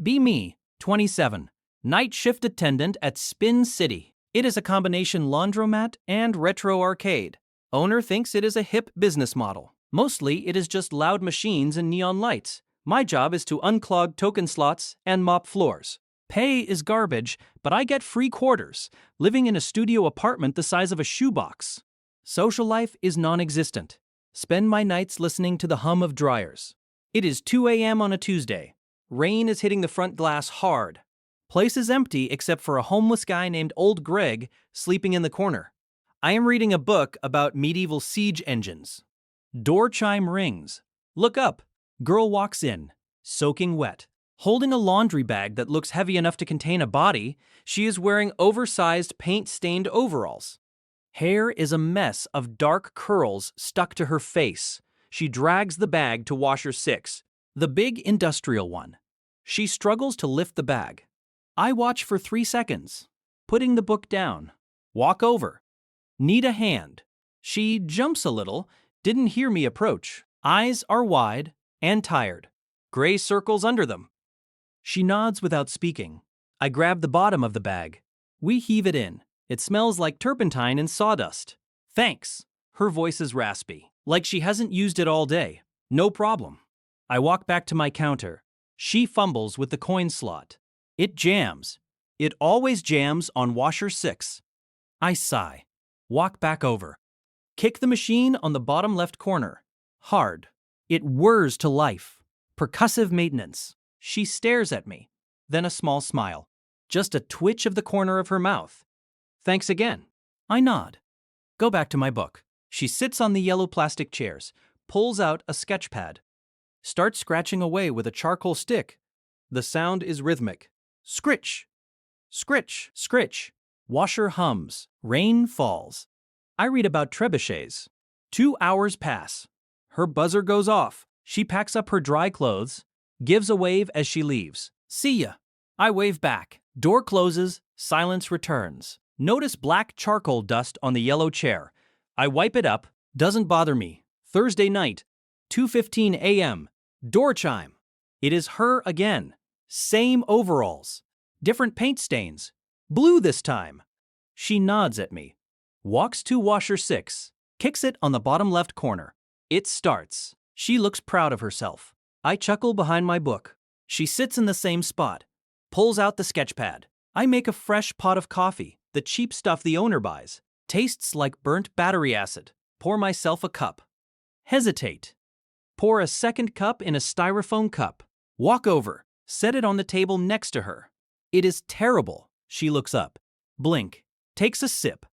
Be me, 27, night shift attendant at Spin City. It is a combination laundromat and retro arcade. Owner thinks it is a hip business model. Mostly, it is just loud machines and neon lights. My job is to unclog token slots and mop floors. Pay is garbage, but I get free quarters, living in a studio apartment the size of a shoebox. Social life is non-existent. Spend my nights listening to the hum of dryers. It is 2 a.m. on a Tuesday. Rain is hitting the front glass hard. Place is empty except for a homeless guy named Old Greg sleeping in the corner. I am reading a book about medieval siege engines. Door chime rings. Look up. Girl walks in, soaking wet. Holding a laundry bag that looks heavy enough to contain a body, she is wearing oversized paint-stained overalls. Hair is a mess of dark curls stuck to her face. She drags the bag to washer 6, the big industrial one. She struggles to lift the bag. I watch for 3 seconds, putting the book down. Walk over. Need a hand. She jumps a little, didn't hear me approach. Eyes are wide and tired. Gray circles under them. She nods without speaking. I grab the bottom of the bag. We heave it in. It smells like turpentine and sawdust. Thanks. Her voice is raspy, like she hasn't used it all day. No problem. I walk back to my counter. She fumbles with the coin slot. It jams. It always jams on washer 6. I sigh. Walk back over. Kick the machine on the bottom left corner. Hard. It whirs to life. Percussive maintenance. She stares at me. Then a small smile. Just a twitch of the corner of her mouth. Thanks again. I nod. Go back to my book. She sits on the yellow plastic chairs, pulls out a sketch pad. Starts scratching away with a charcoal stick. The sound is rhythmic. Scritch. Scritch. Scritch. Washer hums. Rain falls. I read about trebuchets. 2 hours pass. Her buzzer goes off. She packs up her dry clothes, gives a wave as she leaves. See ya. I wave back. Door closes. Silence returns. Notice black charcoal dust on the yellow chair. I wipe it up. Doesn't bother me. Thursday night, 2:15 a.m. Door chime. It is her again. Same overalls. Different paint stains. Blue this time. She nods at me. Walks to washer 6. Kicks it on the bottom left corner. It starts. She looks proud of herself. I chuckle behind my book. She sits in the same spot. Pulls out the sketch pad. I make a fresh pot of coffee, the cheap stuff the owner buys. Tastes like burnt battery acid. Pour myself a cup. Hesitate. Pour a second cup in a styrofoam cup. Walk over. Set it on the table next to her. It is terrible. She looks up. Blink. Takes a sip.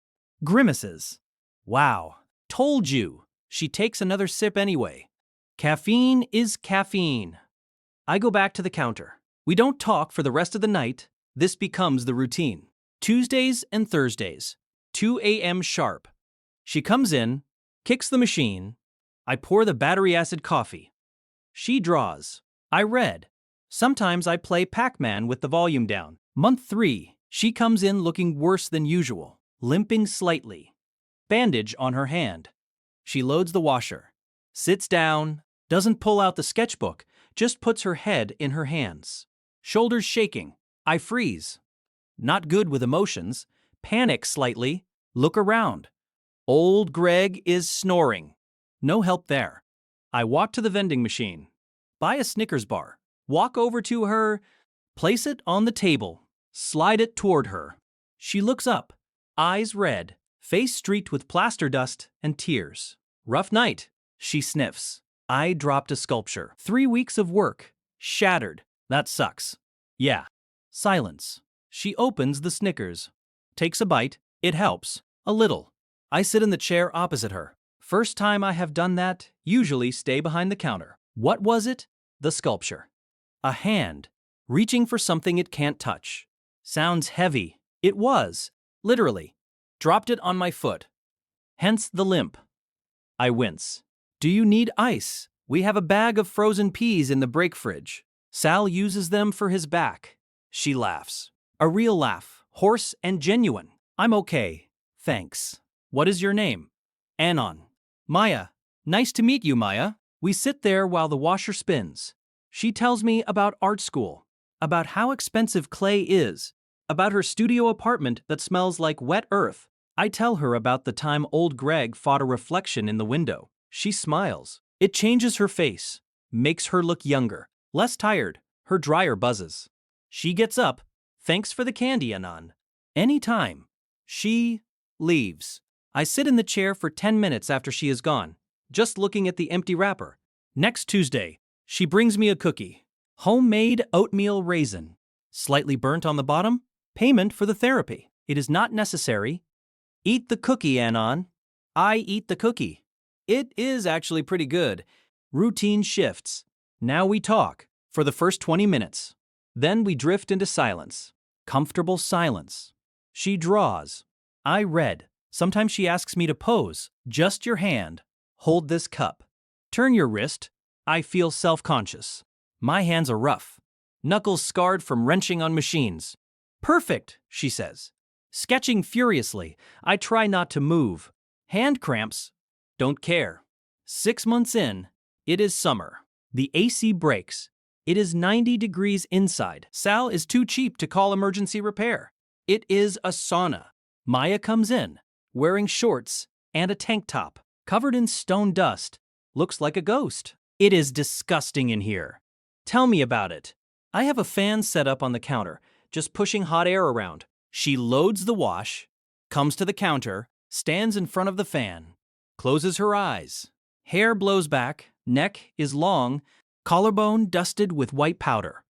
Grimaces. Wow. Told you. She takes another sip anyway. Caffeine is caffeine. I go back to the counter. We don't talk for the rest of the night. This becomes the routine. Tuesdays and Thursdays. 2 a.m. sharp. She comes in, kicks the machine. I pour the battery acid coffee. She draws. I read. Sometimes I play Pac-Man with the volume down. Month 3. She comes in looking worse than usual, limping slightly. Bandage on her hand. She loads the washer. Sits down, doesn't pull out the sketchbook, just puts her head in her hands. Shoulders shaking. I freeze. Not good with emotions. Panic slightly. Look around. Old Greg is snoring. No help there. I walk to the vending machine. Buy a Snickers bar. Walk over to her. Place it on the table. Slide it toward her. She looks up. Eyes red. Face streaked with plaster dust and tears. Rough night. She sniffs. I dropped a sculpture. 3 weeks of work. Shattered. That sucks. Yeah. Silence. She opens the Snickers. Takes a bite. It helps. A little. I sit in the chair opposite her. First time I have done that, usually stay behind the counter. What was it? The sculpture. A hand. Reaching for something it can't touch. Sounds heavy. It was. Literally. Dropped it on my foot. Hence the limp. I wince. Do you need ice? We have a bag of frozen peas in the break fridge. Sal uses them for his back. She laughs. A real laugh. Hoarse and genuine. I'm okay. Thanks. What is your name? Anon. Maya. Nice to meet you, Maya. We sit there while the washer spins. She tells me about art school. about how expensive clay is, about her studio apartment that smells like wet earth. I tell her about the time old Greg fought a reflection in the window. She smiles. It changes her face, makes her look younger, less tired. Her dryer buzzes. She gets up. Thanks for the candy, Anon. Anytime. She leaves. I sit in the chair for 10 minutes after she is gone, just looking at the empty wrapper. Next Tuesday, she brings me a cookie. Homemade oatmeal raisin. Slightly burnt on the bottom. Payment for the therapy. It is not necessary. Eat the cookie, Anon. I eat the cookie. It is actually pretty good. Routine shifts. Now we talk for the first 20 minutes. Then we drift into silence. Comfortable silence. She draws. I read. Sometimes she asks me to pose. Just your hand. Hold this cup. Turn your wrist. I feel self-conscious. My hands are rough. Knuckles scarred from wrenching on machines. Perfect, she says. Sketching furiously, I try not to move. Hand cramps. Don't care. 6 months in, it is summer. The AC breaks. It is 90 degrees inside. Sal is too cheap to call emergency repair. It is a sauna. Maya comes in, wearing shorts and a tank top, covered in stone dust. Looks like a ghost. It is disgusting in here. Tell me about it. I have a fan set up on the counter, just pushing hot air around. She loads the wash, comes to the counter, stands in front of the fan, closes her eyes. Hair blows back, neck is long, collarbone dusted with white powder.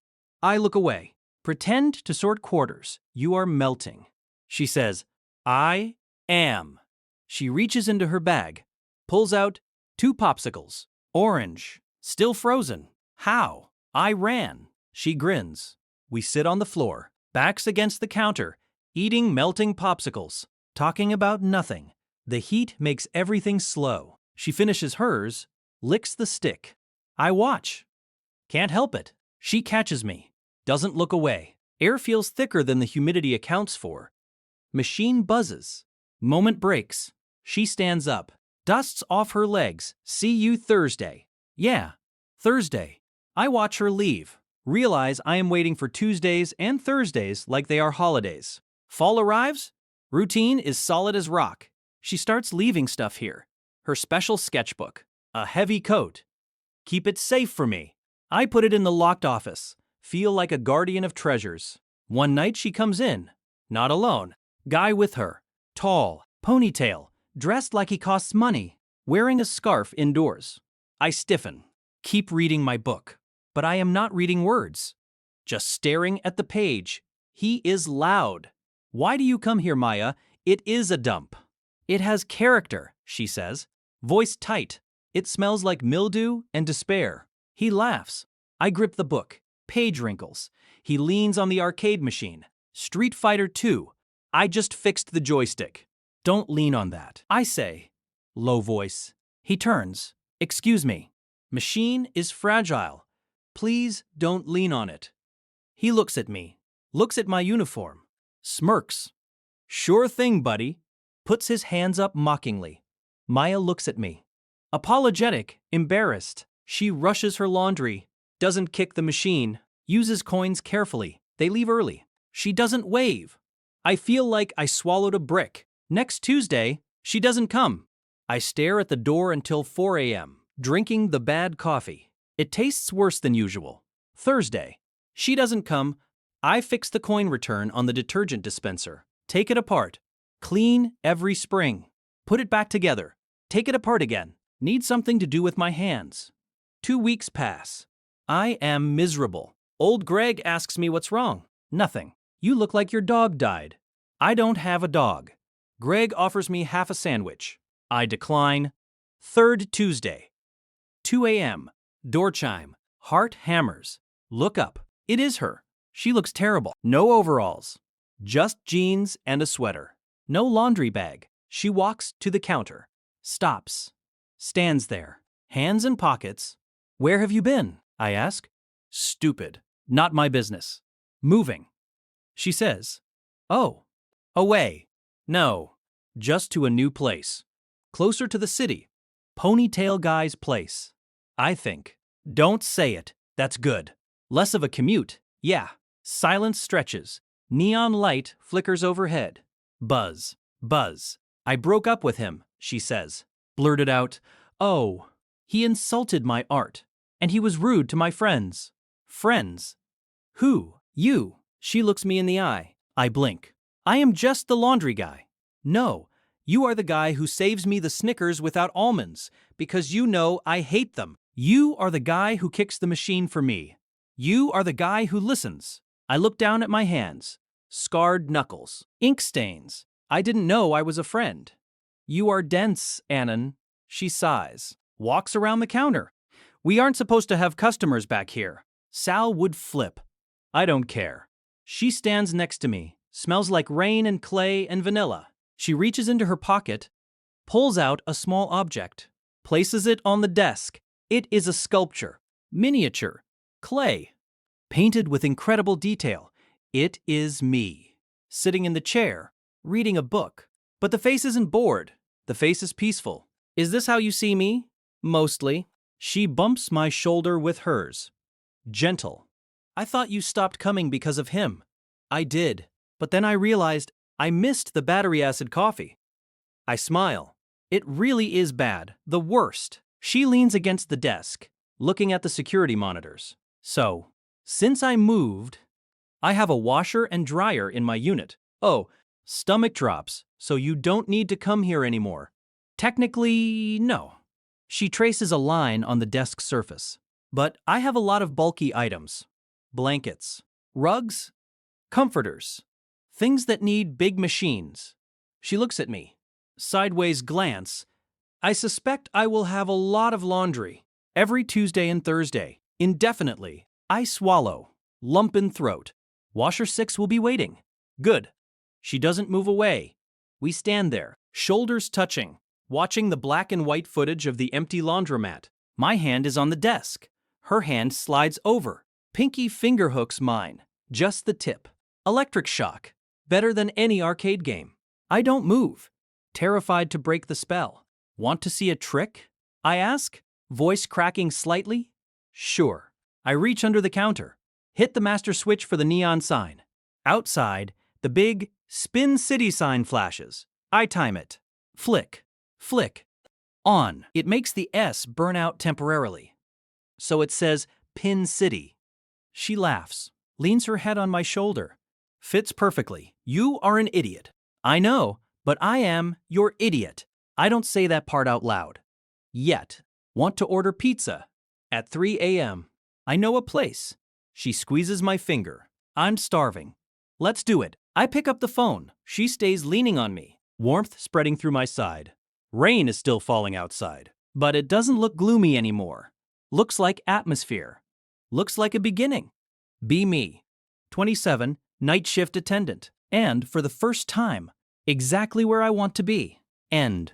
I look away. Pretend to sort quarters. You are melting. She says, I am. She reaches into her bag, pulls out 2 popsicles. Orange. Still frozen. How? I ran. She grins. We sit on the floor, backs against the counter, eating melting popsicles, talking about nothing. The heat makes everything slow. She finishes hers, licks the stick. I watch. Can't help it. She catches me. Doesn't look away. Air feels thicker than the humidity accounts for. Machine buzzes. Moment breaks. She stands up. Dusts off her legs. See you Thursday. Yeah, Thursday. I watch her leave. Realize I am waiting for Tuesdays and Thursdays like they are holidays. Fall arrives. Routine is solid as rock. She starts leaving stuff here. Her special sketchbook. A heavy coat. Keep it safe for me. I put it in the locked office. Feel like a guardian of treasures. One night she comes in. Not alone. Guy with her. Tall. Ponytail. Dressed like he costs money. Wearing a scarf indoors. I stiffen. Keep reading my book. But I am not reading words. Just staring at the page. He is loud. Why do you come here, Maya? It is a dump. It has character, she says. Voice tight. It smells like mildew and despair. He laughs. I grip the book. Page wrinkles. He leans on the arcade machine. Street Fighter 2. I just fixed the joystick. Don't lean on that, I say. Low voice. He turns. Excuse me. Machine is fragile. Please don't lean on it. He looks at me. Looks at my uniform. Smirks. Sure thing, buddy. Puts his hands up mockingly. Maya looks at me. Apologetic, embarrassed. She rushes her laundry. Doesn't kick the machine. Uses coins carefully. They leave early. She doesn't wave. I feel like I swallowed a brick. Next Tuesday, she doesn't come. I stare at the door until 4 a.m., drinking the bad coffee. It tastes worse than usual. Thursday. She doesn't come. I fix the coin return on the detergent dispenser. Take it apart. Clean every spring. Put it back together. Take it apart again. Need something to do with my hands. 2 weeks pass. I am miserable. Old Greg asks me what's wrong. Nothing. You look like your dog died. I don't have a dog. Greg offers me half a sandwich. I decline. 3rd Tuesday. 2 a.m. Door chime. Heart hammers. Look up. It is her. She looks terrible. No overalls. Just jeans and a sweater. No laundry bag. She walks to the counter. Stops. Stands there. Hands in pockets. Where have you been? I ask. Stupid. Not my business. Moving. She says. Oh. Away. No. Just to a new place. Closer to the city. Ponytail guy's place. I think. Don't say it. That's good. Less of a commute. Yeah. Silence stretches. Neon light flickers overhead. Buzz. Buzz. I broke up with him, she says. Blurted out, oh, he insulted my art. And he was rude to my friends. Friends? Who? You. She looks me in the eye. I blink. I am just the laundry guy. No, you are the guy who saves me the Snickers without almonds, because you know I hate them. You are the guy who kicks the machine for me. You are the guy who listens. I look down at my hands. Scarred knuckles. Ink stains. I didn't know I was a friend. You are dense, Annan. She sighs. Walks around the counter. We aren't supposed to have customers back here. Sal would flip. I don't care. She stands next to me. Smells like rain and clay and vanilla. She reaches into her pocket, pulls out a small object, places it on the desk. It is a sculpture. Miniature. Clay. Painted with incredible detail. It is me. Sitting in the chair, reading a book. But the face isn't bored. The face is peaceful. Is this how you see me? Mostly. She bumps my shoulder with hers. Gentle. I thought you stopped coming because of him. I did. But then I realized I missed the battery acid coffee. I smile. It really is bad. The worst. She leans against the desk, looking at the security monitors. So, since I moved, I have a washer and dryer in my unit. Oh, stomach drops, so you don't need to come here anymore. Technically, no. She traces a line on the desk surface. But I have a lot of bulky items. Blankets, rugs, comforters, things that need big machines. She looks at me. Sideways glance. I suspect I will have a lot of laundry. Every Tuesday and Thursday. Indefinitely. I swallow. Lump in throat. Washer 6 will be waiting. Good. She doesn't move away. We stand there, shoulders touching, watching the black and white footage of the empty laundromat. My hand is on the desk. Her hand slides over. Pinky finger hooks mine. Just the tip. Electric shock. Better than any arcade game. I don't move. Terrified to break the spell. Want to see a trick? I ask, voice cracking slightly. Sure. I reach under the counter. Hit the master switch for the neon sign. Outside, the big Spin City sign flashes. I time it. Flick. Flick. On. It makes the S burn out temporarily. So it says Pin City. She laughs. Leans her head on my shoulder. Fits perfectly. You are an idiot. I know, but I am your idiot. I don't say that part out loud. Yet. Want to order pizza. At 3 a.m. I know a place. She squeezes my finger. I'm starving. Let's do it. I pick up the phone. She stays leaning on me. Warmth spreading through my side. Rain is still falling outside. But it doesn't look gloomy anymore. Looks like atmosphere. Looks like a beginning. Be me. 27, night shift attendant. And, for the first time, exactly where I want to be. End.